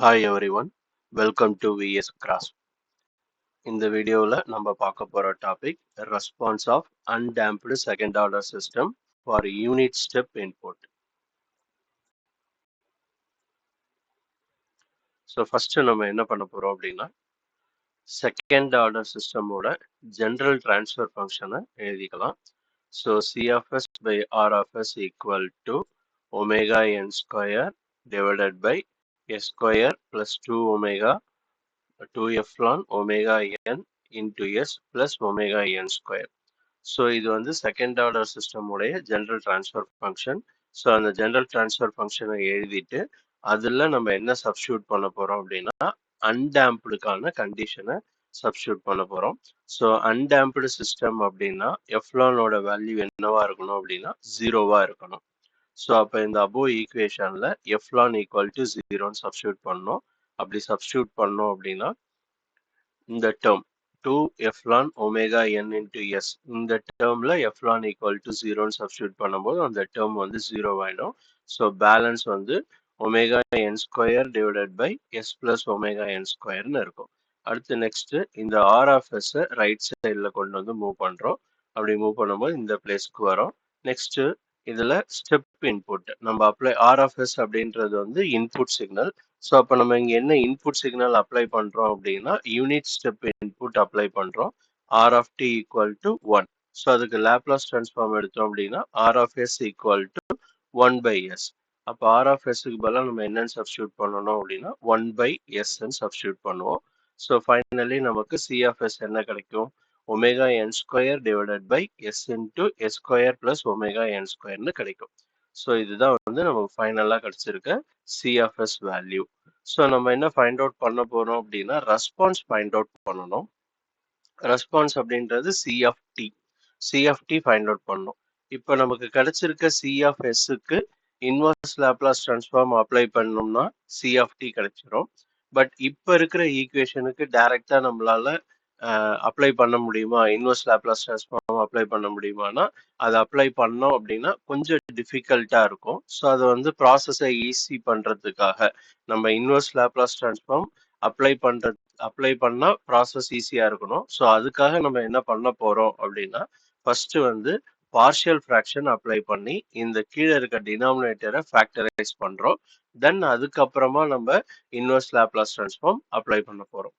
Hi everyone, welcome to VS Grasp. இந்த வீடியோவில் நம்ம பார்க்க போகிற topic response of undamped second order system for unit step input. So first நம்ம என்ன பண்ண போகிறோம் அப்படின்னா செகண்ட் ஆர்டர் சிஸ்டமோட ஜென்ரல் ட்ரான்ஸ்ஃபர் ஃபங்க்ஷனை எழுதிக்கலாம். So C of S by R of S equal to omega n square divided by S square plus 2 omega 2 epsilon omega n into S plus omega n square. So இது வந்து second order system உடைய general transfer function. So அந்த general transfer ஃபங்க்ஷனை எழுதிட்டு அதில் நம்ம என்ன substitute பண்ண போகிறோம் அப்படின்னா அன்டேம்ப்டுக்கான கண்டிஷனை சப்ஸ்டியூட் பண்ண போகிறோம். ஸோ அன்டேம்ப்டு சிஸ்டம் அப்படின்னா எஃப்லானோட வேல்யூ என்னவா இருக்கணும் அப்படின்னா 0வா இருக்கணும். ஸோ அப்போ இந்த அபோவ் ஈக்குவேஷனில் எஃப்லான் ஈக்குவல் டு 0ன்னு சப்ஸ்டியூட் பண்ணோம். அப்படி சப்ஸ்டியூட் பண்ணோம் அப்படின்னா இந்த term 2 epsilon omega n into s இந்த டேர்மில் எஃப்லான் ஈக்குவல் டு 0ன்னு சப்ஸ்டியூட் பண்ணும்போது அந்த டேர்ம் வந்து 0 ஆகிடும். ஸோ பேலன்ஸ் வந்து omega n square divided by s plus omega n ஸ்கொயர்னு இருக்கும். அடுத்து நெக்ஸ்ட்டு இந்த ஆர் ஆஃப் எஸ்ஸை ரைட் சைடில் கொண்டு வந்து மூவ் பண்ணுறோம். அப்படி மூவ் பண்ணும்போது இந்த பிளேஸ்க்கு வரும். நெக்ஸ்ட்டு இதில் ஸ்டெப் இன்புட் நம்ம அப்ளை ஆர் ஆஃப் எஸ் அப்படின்றது வந்து இன்புட் சிக்னல். ஸோ அப்போ நம்ம இங்கே என்ன இன்புட் சிக்னல் அப்ளை பண்ணுறோம் அப்படின்னா யூனிட் ஸ்டெப் இன்புட் அப்ளை பண்ணுறோம். R of T equal to 1. So அதுக்கு லேப்லாஸ் ட்ரான்ஸ்ஃபார்ம் எடுத்தோம் அப்படின்னா R of S equal to 1 by s. அப்போ ஆர் ஆஃப் எஸ்க்கு பதிலாக நம்ம என்னன்னு சப்ஸ்டியூட் பண்ணணும் அப்படின்னா 1 by sன்னு சப்ஸ்டியூட் பண்ணுவோம். ஸோ ஃபைனலி நமக்கு சி ஆஃப் எஸ் என்ன கிடைக்கும்? Omega n square divided by s into s square plus omega n ஸ்கொயர்னு கிடைக்கும். ஸோ இதுதான் வந்து நமக்கு ஃபைனலாக கிடைச்சிருக்க C of S value. So நம்ம என்ன ஃபைண்ட் அவுட் பண்ண போறோம் அப்படின்னா ரெஸ்பான்ஸ் ஃபைண்ட் அவுட் பண்ணணும். ரெஸ்பான்ஸ் அப்படின்றது C of T find out பண்ணணும். இப்போ நமக்கு கிடைச்சிருக்க சி ஆஃப் எஸ்ஸுக்கு இன்வர்ஸ் லேப்லாஸ் ட்ரான்ஸ்ஃபார்ம் அப்ளை பண்ணோம்னா சி ஆஃப் டி கிடைச்சிரும். பட் இப்போ இருக்கிற ஈக்குவேஷனுக்கு டைரக்டா நம்மளால அப்ளை பண்ண முடியுமா? இன்வர்ஸ் லேப்லாஸ் ட்ரான்ஸ்ஃபார்ம் அப்ளை பண்ண முடியுமானா அதை அப்ளை பண்ணோம் அப்படின்னா கொஞ்சம் டிஃபிகல்ட்டா இருக்கும். ஸோ அதை வந்து ப்ராசஸை ஈஸி பண்றதுக்காக நம்ம இன்வர்ஸ் லேப்லாஸ் ட்ரான்ஸ்ஃபார்ம் அப்ளை பண்ணா ப்ராசஸ் ஈஸியா இருக்கணும். ஸோ அதுக்காக நம்ம என்ன பண்ண போறோம் அப்படின்னா ஃபர்ஸ்ட் வந்து பார்ஷியல் ஃப்ராக்ஷன் அப்ளை பண்ணி இந்த கீழே இருக்க டினாமினேட்டரை ஃபேக்டரைஸ் பண்றோம். தென் அதுக்கப்புறமா நம்ம இன்வர்ஸ் லேப்லாஸ் ட்ரான்ஸ்ஃபார்ம் அப்ளை பண்ண போறோம்.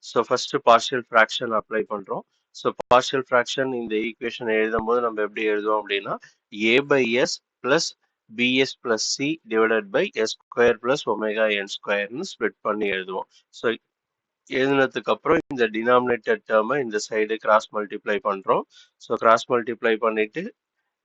So first partial fraction apply பண்றோம். ஸோ பார்ஷியல் ஃப்ராக்ஷன் இந்த ஈக்குவேஷன் எழுதும் போது நம்ம எப்படி எழுதுவோம் அப்படின்னா a by s plus bs plus c divided by s square plus omega n ஸ்கொயர்னு ஸ்ப்ளிட் பண்ணி எழுதுவோம். ஸோ எழுதினதுக்கு அப்புறம் இந்த டினாமினேட்டர் டேர்மை இந்த சைடு கிராஸ் மல்டிப்ளை பண்றோம். ஸோ கிராஸ் மல்டிப்ளை பண்ணிட்டு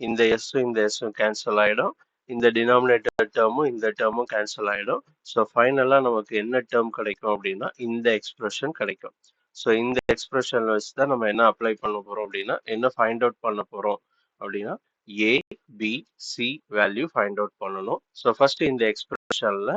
இந்த எஸ்ஸும் கேன்சல் ஆயிடும். இந்த டினாமினேட்டர் டேர்மும் இந்த டேர்மும் கேன்சல் ஆயிடும். ஸோ ஃபைனலா நமக்கு என்ன டேர்ம் கிடைக்கும் அப்படின்னா இந்த எக்ஸ்பிரஷன் கிடைக்கும். ஸோ இந்த எக்ஸ்பிரஷன் வச்சு தான் நம்ம என்ன அப்ளை பண்ண போறோம் அப்படின்னா என்ன ஃபைண்ட் அவுட் பண்ண போறோம் அப்படின்னா A B C value find out பண்ணணும். ஸோ ஃபர்ஸ்ட் இந்த எக்ஸ்பிரஷன்ல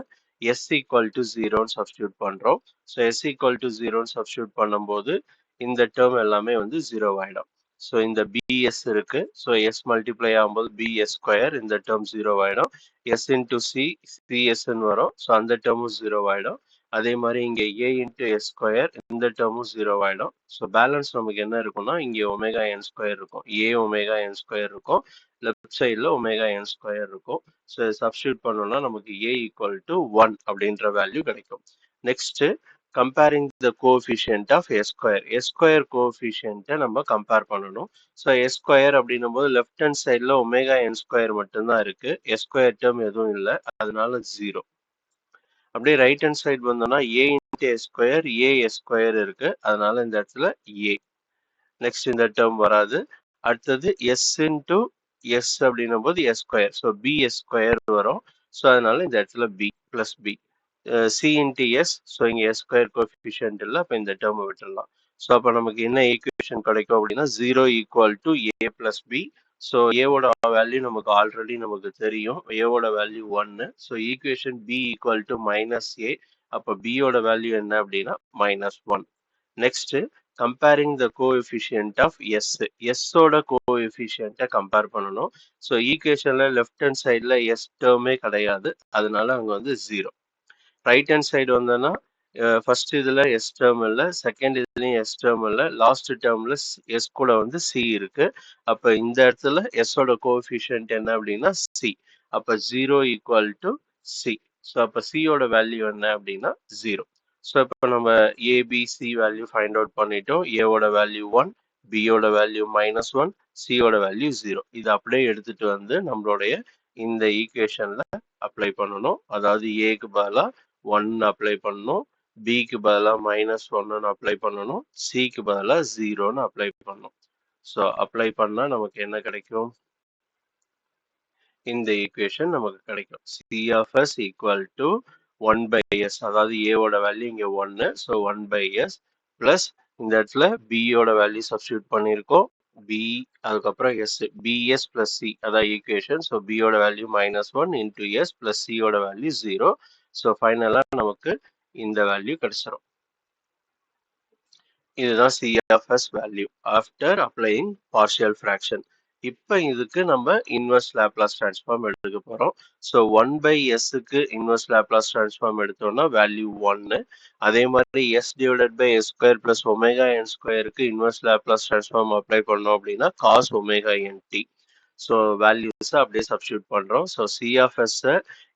s ஈக்குவல் டு 0ன்னு சப்ஸ்டியூட் பண்றோம். ஸோ s ஈக்குவல் டு 0ன்னு சப்ஸ்டியூட் பண்ணும்போது இந்த டேர்ம் எல்லாமே வந்து 0 ஆயிடும். ஸோ இந்த bs இருக்கு. ஸோ s மல்டிப்ளை ஆகும்போது bs ஸ்கொயர் இந்த டேர்ம் 0 ஆயிடும். s இன்டூ சி சிஎஸ்ன்னு வரும். ஸோ அந்த டேர்மும் 0 ஆயிடும். அதே மாதிரி இங்க a இன்டூ எஸ் ஸ்கொயர் இந்த டேர்மும் 0 ஆயிடும். ஸோ பேலன்ஸ் நமக்கு என்ன இருக்கும்னா இங்கே ஒமேகா என் ஸ்கொயர் இருக்கும். a ஒமேகா என் ஸ்கொயர் இருக்கும். லெஃப்ட் சைடில் ஒமேகா என் ஸ்கொயர் இருக்கும். ஸோ சப்ஸ்டியூட் பண்ணோம்னா நமக்கு a ஈக்குவல் டு 1 அப்படின்ற வேல்யூ கிடைக்கும். Next comparing the coefficient of S square. S square கோஎஃபிஷியன்ட்டை நம்ம கம்பேர் பண்ணணும். ஸோ எஸ் ஸ்கொயர் அப்படின்னும் போது லெஃப்ட் ஹேண்ட் சைடில் ஒமேகா என் ஸ்கொயர் மட்டும்தான் இருக்கு. எஸ் ஸ்கொயர் டேர்ம் எதுவும் இல்லை, அதனால 0. அப்படியே ரைட் ஹேண்ட் சைடு வந்தோம்னா A into S square S square இருக்கு, அதனால இந்த இடத்துல ஏ. நெக்ஸ்ட் இந்த டேர்ம் வராது. அடுத்தது எஸ் இன்டூ எஸ் அப்படின்னும் போது S square. So B S square வரும். ஸோ அதனால இந்த இடத்துல B plus B. C into S. So இங்கே எஸ் ஸ்கொயர் கோஎஃபிஷியன்ட் இல்லை, அப்போ இந்த டேர்மை விட்டுடலாம். ஸோ அப்போ நமக்கு என்ன ஈக்குவேஷன் கிடைக்கும் அப்படின்னா 0 equal to A plus B. So ஏவோட வேல்யூ நமக்கு ஆல்ரெடி நமக்கு தெரியும், ஏவோட value 1. So equation B equal to minus A. அப்போ பியோட வேல்யூ என்ன அப்படின்னா -1. Next comparing the coefficient of S. எஸ்ஸோட கோஎஃபிஷியன்ட்டை கம்பேர் பண்ணணும். ஸோ ஈக்குவேஷன்ல லெஃப்ட் ஹேண்ட் சைடில் எஸ் டேர்மே கிடையாது, அதனால அங்கே வந்து 0. ரைட் ஹேண்ட் சைடு வந்தோன்னா ஃபர்ஸ்ட் இதில் எஸ் டேர்ம் இல்லை, செகண்ட் இதுலேயும் எஸ் டேர்ம் இல்லை, லாஸ்ட் டேர்மில் எஸ் கூட வந்து சி இருக்கு. அப்போ இந்த இடத்துல எஸ்ஸோட கோஎஃபிஷியன்ட் என்ன அப்படின்னா சி. அப்போ 0 ஈக்குவல் டு சி. ஸோ அப்போ சியோட வேல்யூ என்ன அப்படின்னா 0. ஸோ இப்போ நம்ம ஏபிசி வேல்யூ ஃபைண்ட் அவுட் பண்ணிட்டோம். ஏவோட வேல்யூ 1, பியோட வேல்யூ -1, சியோட வேல்யூ 0. இது அப்படியே எடுத்துட்டு வந்து நம்மளுடைய இந்த ஈக்குவேஷன்ல அப்ளை பண்ணணும். அதாவது ஏக்கு பதிலாக 1 அப்ளை பண்ணணும், பிக்கு பதிலாக -1 அப்ளை பண்ணணும், சிக்கு பதிலாக 0ன்னு அப்ளை பண்ணணும். ஸோ அப்ளை பண்ணால் நமக்கு என்ன கிடைக்கும்? இந்த ஈக்குவேஷன் நமக்கு கிடைக்கும். C of S equal to 1/s, அதாவது ஏவோட வேல்யூ இங்கே 1, ஸோ 1/s ப்ளஸ் இந்த இடத்துல பியோட வேல்யூ சப்ஸ்டியூட் பண்ணியிருக்கோம், பி அதுக்கப்புறம் எஸ், பிஎஸ் ப்ளஸ் சி அதான் ஈக்குவேஷன். ஸோ பியோட வேல்யூ -1 இன்டூ எஸ் ப்ளஸ் சியோட வேல்யூ 0. ஸோ ஃபைனலாக நமக்கு இந்த வேல்யூ கிடைச்சிரும். இதுதான் C of S value after applying partial fraction. இப்போ இதுக்கு நம்ம இன்வெர்ஸ் லேப்லாஸ் ட்ரான்ஸ்ஃபார்ம் எடுத்துக்க போகிறோம். ஸோ 1/sக்கு இன்வெர்ஸ் லேப்லாஸ் ட்ரான்ஸ்ஃபார்ம் எடுத்தோம்னா வேல்யூ 1. அதே மாதிரி s divided by s square plus omega n ஸ்கொயருக்கு இன்வெர்ஸ் லேப்லாஸ் ட்ரான்ஸ்ஃபார்ம் அப்ளை பண்ணோம் அப்படின்னா காஸ் ஒமேகா nt. ஸோ வேல்யூஸை அப்படியே சப்ஸ்டியூட் பண்ணுறோம். So C of S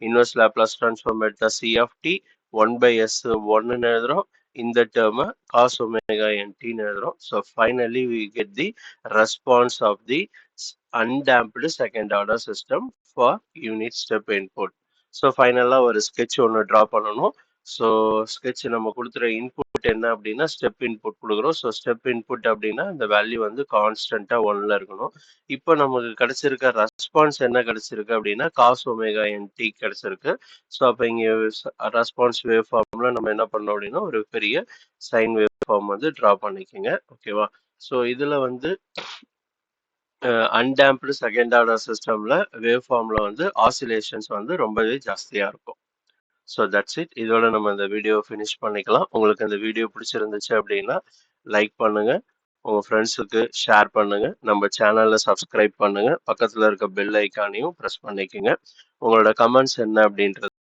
inverse Laplace transform எடுத்தால் சி ஆஃப் டி 1/s 1ன்னு எழுதுறோம். இந்த டேர்மை cos omega nt ன்னு எழுதுறோம். So finally we get the response of the undamped second order system for unit step input. So ஃபைனலாக ஒரு sketch ஒன்று ட்ரா பண்ணணும். ஸோ ஸ்கெட்ச் நம்ம கொடுத்துற இன்புட் என்ன அப்படின்னா ஸ்டெப் இன்புட் கொடுக்குறோம். ஸோ ஸ்டெப் இன்புட் அப்படின்னா இந்த வேல்யூ வந்து கான்ஸ்டண்ட்டாக 1ல் இருக்கணும். இப்போ நமக்கு கிடைச்சிருக்க ரெஸ்பான்ஸ் என்ன கிடைச்சிருக்கு அப்படின்னா காஸ் ஒமேகா nt கிடைச்சிருக்கு. ஸோ அப்போ இங்கே ரெஸ்பான்ஸ் வேவ் ஃபார்மில் நம்ம என்ன பண்ணோம் அப்படின்னா ஒரு பெரிய சைன் வேவ் ஃபார்ம் வந்து ட்ரா பண்ணிக்கோங்க. ஓகேவா? ஸோ இதில் வந்து அன்டாம்ப்டு செகண்ட் ஆர்டர் சிஸ்டமில் வேவ் ஃபார்மில் வந்து ஆசிலேஷன்ஸ் வந்து ரொம்பவே ஜாஸ்தியாக இருக்கும். So that's it. இதோட நம்ம இந்த வீடியோ ஃபினிஷ் பண்ணிக்கலாம். உங்களுக்கு இந்த வீடியோ பிடிச்சிருந்துச்சு அப்படின்னா லைக் பண்ணுங்கள், உங்கள் ஃப்ரெண்ட்ஸுக்கு ஷேர் பண்ணுங்கள், நம்ம சேனலில் சப்ஸ்கிரைப் பண்ணுங்கள், பக்கத்தில் இருக்க பெல் ஐக்கானையும் ப்ரெஸ் பண்ணிக்கோங்க. உங்களோட கமெண்ட்ஸ் என்ன அப்படின்றது